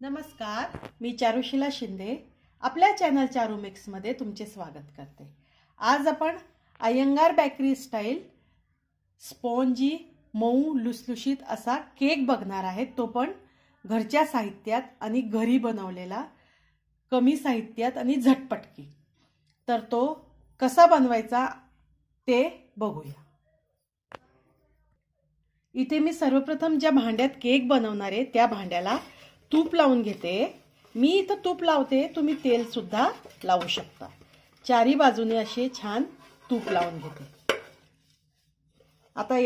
नमस्कार, मी चारुशीला शिंदे आपल्या चॅनल चारू मिक्समध्ये तुमचे स्वागत करते। आज आपण अय्यंगार बेकरी स्टाईल स्पॉन्जी मऊ लुसलुशीत असा केक बघणार आहे, तो पण घरच्या साहित्यात आणि घरी बनवलेला, कमी साहित्यात आणि झटपटकी। तर तो कसा बनवायचा ते बघूया। इथे मी सर्वप्रथम ज्या भांड्यात केक बनवणार आहे त्या भांड्याला तूप लावून घेते। मी इथं तूप लावते, तुम्ही तेल सुद्धा लावू शकता। चारी बाजूने असे छान तूप लावून घेते। आता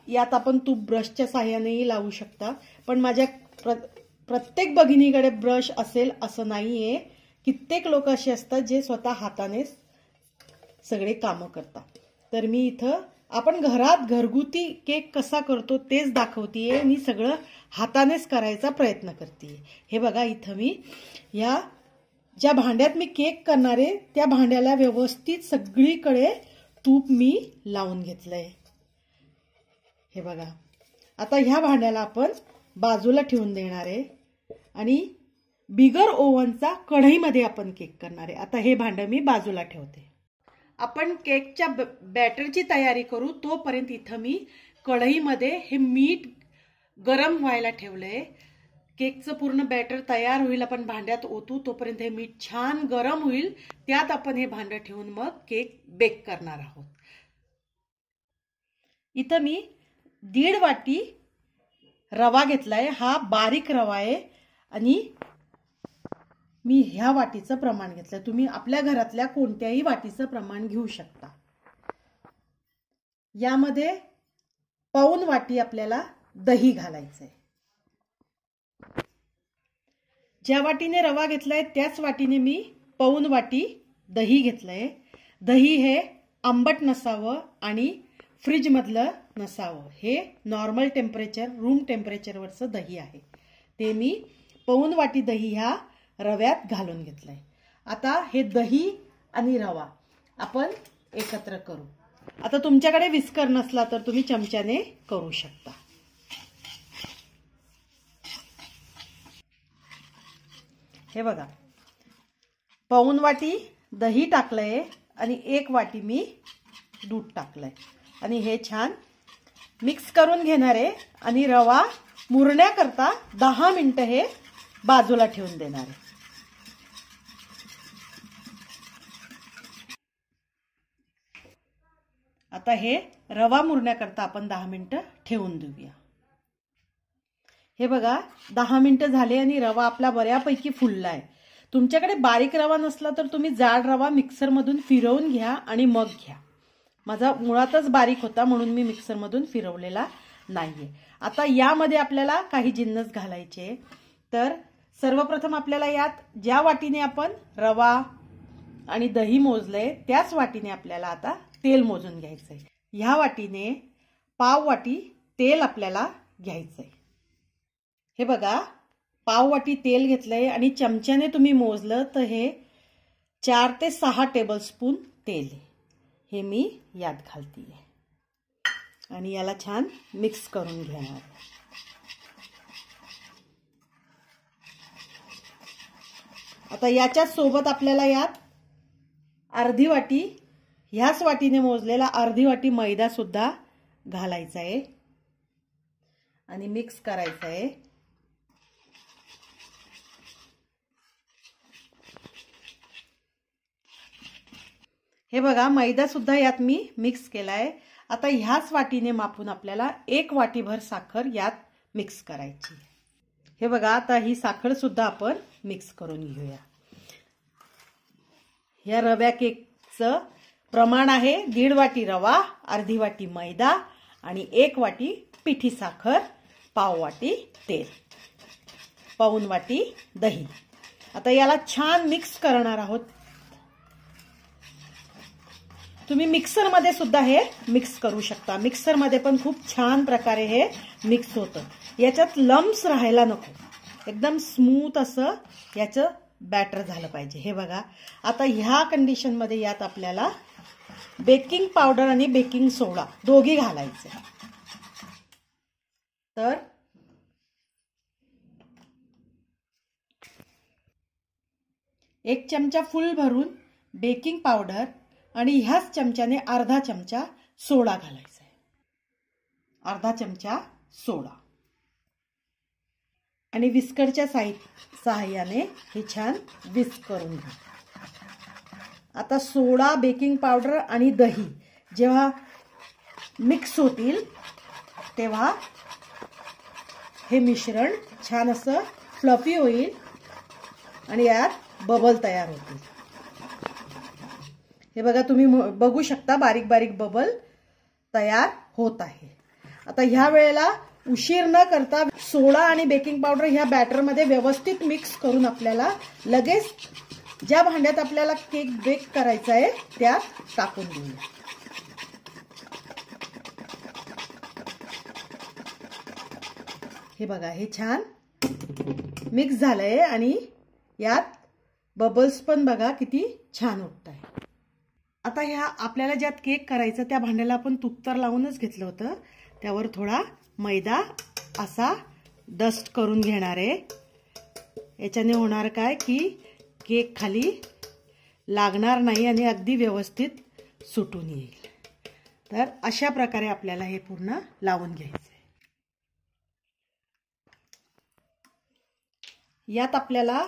यात आपण तूप ब्रशच्या सहाय्यानेही लावू शकता, पण माझ्या प्रत्येक भगिनीकडे ब्रश असेल असं नाहीये। कित्येक लोक असे असतात जे स्वतः हाताने सगळे काम करतात। तर मी इथं आपण घरात घरगुती केक कसा करतो तेच दाखवतेय आणि सगळं हातानेच करायचा प्रयत्न करतेय। हे बघा, इथं मी या ज्या भांड्यात मी केक करणार आहे त्या भांड्याला व्यवस्थित सगळीकडे तूप मी लावून घेतलंय। हे बघा, आता ह्या भांड्याला आपण बाजूला ठेवून देणार आहे आणि बिगर ओव्हनचा कढईमध्ये आपण केक करणार आहे। आता हे भांडं मी बाजूला ठेवते। आपण केकच्या बॅटरची तयारी करू तोपर्यंत इथं मी कढईमध्ये हे मीठ गरम व्हायला ठेवलंय। केकचं पूर्ण बॅटर तयार होईल, आपण भांड्यात ओतू तोपर्यंत हे मीठ छान गरम होईल। त्यात आपण हे भांडं ठेवून मग केक बेक करणार आहोत। इथं मी 1.5 वाटी रवा घेतलाय, हा बारीक रवा आहे आणि मी ह्या वाटीचं प्रमाण घेतलं। तुम्ही आपल्या घरातल्या कोणत्याही वाटीचं प्रमाण घेऊ शकता। यामध्ये पाऊण वाटी आपल्याला दही घालायचंय। ज्या वाटीने रवा घेतलाय त्याच वाटीने मी पाऊण वाटी दही घेतलंय। दही हे आंबट नसावं आणि फ्रीज मधलं नसावं, हे नॉर्मल टेम्परेचर रूम टेम्परेचरवरचं दही आहे। ते मी पाऊण वाटी दही ह्या रव्यात घालून घेतलंय। आता हे दही आणि रवा आपण एकत्र करू। आता तुमच्याकडे विस्कर नसला तर तुम्ही चमच्याने करू शकता। हे बघा, पाऊण वाटी दही टाकलंय आणि 1 वाटी मी दूध टाकलंय आणि हे छान मिक्स करून घेणार आहे आणि रवा मुरण्याकरता 10 मिनिटं हे बाजूला ठेवून देणार आहे। आता हे रवा मुरण्याकरता आपण 10 मिनिटं ठेवून देऊया। हे बघा, 10 मिनिटं झाले आणि रवा आपला बऱ्यापैकी फुललाय। तुमच्याकडे बारीक रवा नसला तर तुम्ही जाड रवा मिक्सर मधून फिरवून घ्या आणि मग घ्या। माझा मुळातच बारीक होता म्हणून मी मिक्सर मधून फिरवलेला नाहीये। आता यामध्ये आपल्याला काही जिन्नस घालायचे। तर सर्वप्रथम आपल्याला यात ज्या वाटीने आपण रवा आणि दही मोजलंय त्याच वाटीने आपल्याला आता तेल मोजून घ्यायचंय। ह्या वाटीने पाव वाटी तेल आपल्याला घ्यायचंय। हे बघा, पाव वाटी तेल घेतलंय आणि चमच्याने तुम्ही मोजलं तर हे 4 ते 6 टेबलस्पून तेल आहे। हे मी यात घालतीये आणि याला छान मिक्स करून घेणार। आता याच्या सोबत आपल्याला यात अर्धी वाटी, ह्याच वाटीने मोजलेला अर्धी वाटी मैदा सुद्धा घालायचा आहे आणि मिक्स करायचा आहे। हे बघा, मैदा सुद्धा यात मी मिक्स केलाय। आता ह्याच वाटीने मापून आपल्याला 1 वाटीभर साखर यात मिक्स करायची। हे बघा, आता ही साखर सुद्धा आपण मिक्स करून घेऊया। या रव्या केकचं प्रमाण आहे 1.5 वाटी रवा, अर्धी वाटी मैदा आणि 1 वाटी पिठी साखर, पाव वाटी तेल, पाऊण वाटी दही। आता याला छान मिक्स करणार आहोत। तुम्ही मिक्सर मध्ये सुद्धा हे मिक्स करू शकता। मिक्सर मध्ये पण खूप छान प्रकारे हे मिक्स होतं। याच्यात लम्प्स राहायला नको, एकदम स्मूथ असं याचं बॅटर झालं पाहिजे। हे बघा, आता ह्या कंडिशन मध्ये यात आपल्याला बेकिंग पावडर आणि बेकिंग सोडा दोघी घालायचे। तर 1 चमचा फुल भरून बेकिंग पावडर आणि ह्याच चमच्याने अर्धा चमचा सोडा घालायचा आहे. अर्धा चमचा सोडा आणि विस्करच्या सहाय्याने हे छान विस्क करून घ्या. आता सोडा, बेकिंग पावडर आणि दही जेव्हा मिक्स होतील तेव्हा हे मिश्रण छान असं फ्लफी होईल आणि यात बबल तयार होतील. हे बघा, तुम्ही बघू शकता बारीक बारीक बबल तयार होत आहे. आता ह्या वेळेला उशीर न करता सोडा आणि बेकिंग पावडर ह्या बॅटरमध्ये व्यवस्थित मिक्स करून आपल्याला लगेच ज्या भांड्यात आपल्याला केक बेक करायचा आहे त्यात टाकून देऊया. हे बघा, हे छान मिक्स झालंय आणि यात बबल्स पण बघा किती छान उठत आहे. आता ह्या आपल्याला ज्यात केक करायचं त्या भांड्याला आपण तूप तर लावूनच घेतलं होतं, त्यावर थोडा मैदा असा डस्ट करून घेणार आहे. याच्याने होणार काय की केक खाली लागणार नाही आणि अगदी व्यवस्थित सुटून येईल. तर अशा प्रकारे आपल्याला हे पूर्ण लावून घ्यायचं आहे. यात आपल्याला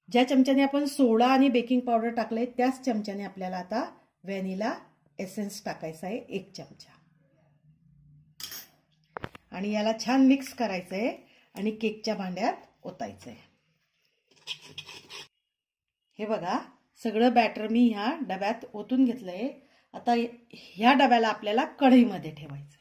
ज्या चमच्याने आपण सोडा आणि बेकिंग पावडर टाकले त्याच चमच्याने आपल्याला आता व्हॅनिला एसेन्स टाकायचा आहे 1 चमचा आणि याला छान मिक्स करायचं आहे आणि केकच्या भांड्यात ओतायचं आहे. हे बघा, सगळं बॅटर मी ह्या डब्यात ओतून घेतलंय. आता ह्या डब्याला आपल्याला कढईमध्ये ठेवायचं.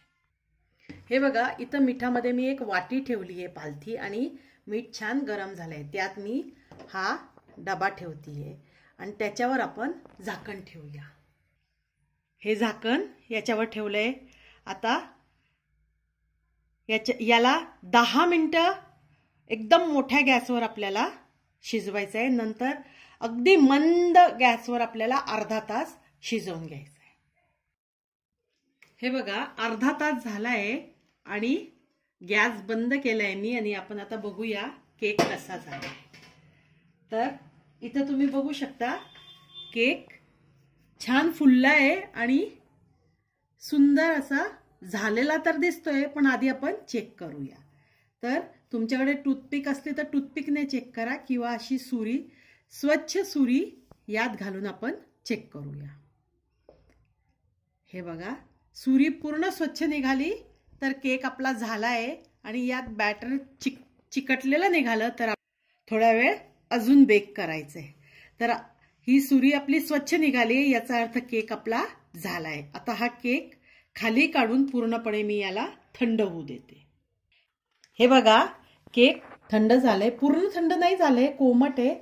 हे बघा, इथं मिठामध्ये मी एक वाटी ठेवली आहे पालथी आणि मीठ छान गरम झालंय. त्यात मी हा डबा ठेवतीये आणि त्याच्यावर आपण झाकण ठेवूया. हे झाकण याच्यावर ठेवलंय. आता याला 10 मिनिटं एकदम मोठ्या गॅसवर आपल्याला शिजवायचं आहे. नंतर अगदी मंद गॅसवर आपल्याला अर्धा तास शिजवून घ्यायचं आहे. हे बघा, अर्धा तास झालाय आणि गॅस बंद केलाय मी आणि आपण आता बघूया केक कसा झालाय. तर इथं तुम्ही बघू शकता केक छान फुललाय आणि सुंदर असा झालेला तर दिसतोय, पण आधी आपण चेक करूया. तर तुमच्याकडे टूथपिक असते तर टूथपिकने चेक करा किंवा अशी सुरी, स्वच्छ सुरी यात घालून आपण चेक करूया. हे बघा, सुरी पूर्ण स्वच्छ निघाली तर केक आपला झाला आहे आणि यात बॅटर चिकटलेलं निघालं तर थोडा वेळ अजून बेक करायचंय. तर ही सुरी आपली स्वच्छ निघाली याचा अर्थ केक आपला झालाय. आता हा केक खाली काढून पूर्णपणे मी याला थंड होऊ देते. हे बघा, केक थंड झालाय, पूर्ण थंड नाही झालंय, कोमट आहे.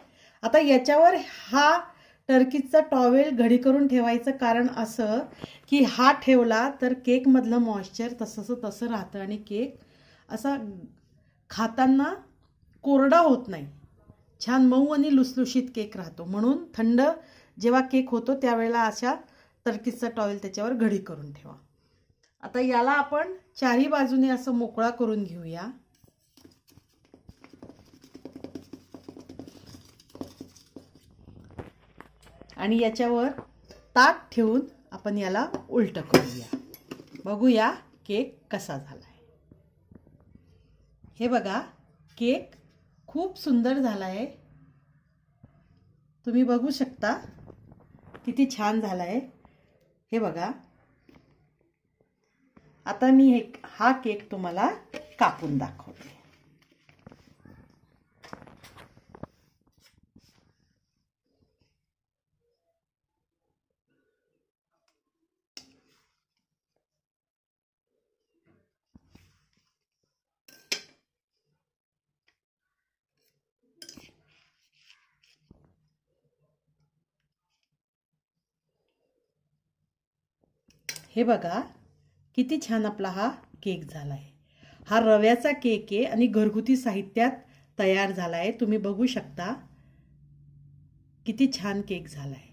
आता याच्यावर हा टर्कीचा टॉवेल घडी करून ठेवायचं कारण असं की हा ठेवला तर केक मधलं मॉइश्चर तसं राहतं आणि केक असा खाताना कोरडा होत नाही, छान मऊ आणि लुसलुशीत केक राहतो. म्हणून थंड जेव्हा केक होतो त्यावेळेला अशा टर्कीचा टॉवेल त्याच्यावर घडी करून ठेवा. आता याला आपण चारी बाजूने असं मोकळा करून घेऊया. आणि याच्यावर ताट ठेवून आपण याला उलट करूया. बघूया केक कसा झालाय. हे बघा, केक खूप सुंदर झालाय. तुम्ही बघू शकता किती छान झालाय. हे बघा, आता मी हा केक तुम्हाला कापून दाखवते. हे बघा, किती छान आपला हा केक झालाय. हा रव्याचा केक आहे आणि घरगुती साहित्यात तयार झालाय. तुम्ही बघू शकता किती छान केक झालाय.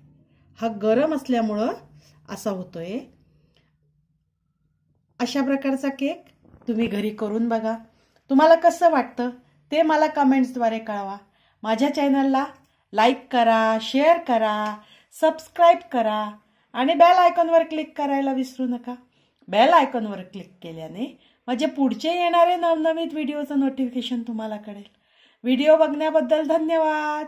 हा गरम असल्यामुळं असा होतोय. अशा प्रकारचा केक तुम्ही घरी करून बघा. तुम्हाला कसं वाटतं ते मला कमेंट्सद्वारे कळवा. माझ्या चॅनलला लाईक करा, शेअर करा, सबस्क्राईब करा आणि बेल आयकॉनवर क्लिक करायला विसरू नका. बेल आयकॉनवर क्लिक केल्याने माझे पुढचे येणारे नवनवीन व्हिडिओचं नोटिफिकेशन तुम्हाला कळेल. व्हिडिओ बघण्याबद्दल धन्यवाद.